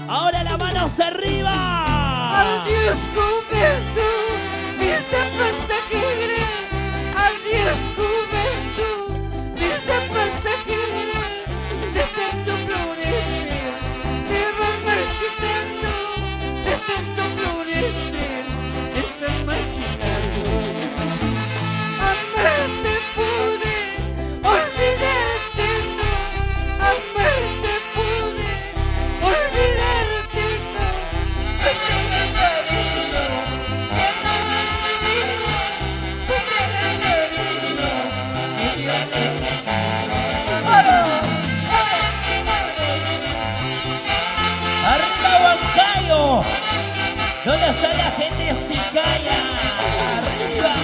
Ahora las manos arriba. Adiós juventud, viste pasajera. Adiós juventud, viste pasajera. De tanto florecer, te vas marchitando. De tanto florecer, te estás marchitando. Amarte pude, olvidarte no. Amarte pude, olvidarte no. Tú tienes cariño, que no es mi vida. Tú tienes cariño, y yo necesito. ¡Oro! Arriba Huancayo. ¿Dónde está la gente de Sicaya? Arriba.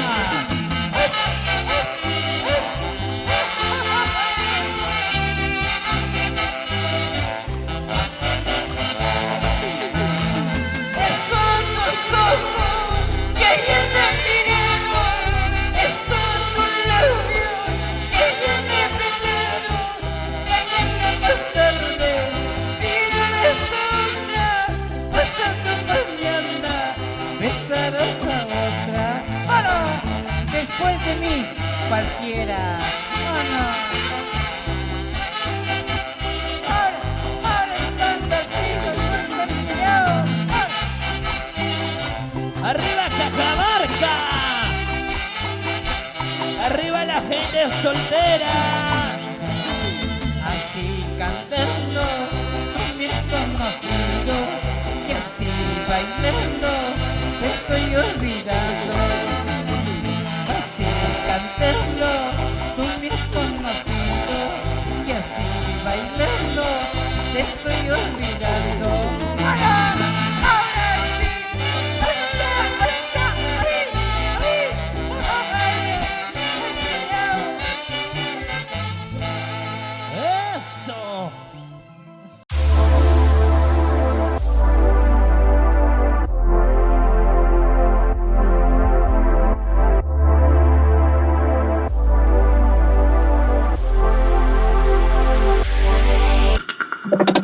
Son los ojos que llenan dinero, son tus labios que llenan veneno, que llenan más tarde, tira de sombra, pasando mañana, besarás a otra. ¡Oh no! Después de mí, cualquiera. ¡Oh no! Ahora están vacíos, no están tirados. Arriba Cajamarca. Arriba la gente soltera. Así cantando con mis conocidos y así bailando te estoy olvidando. Así cantando con mis conocidos y así bailando te estoy olvidando.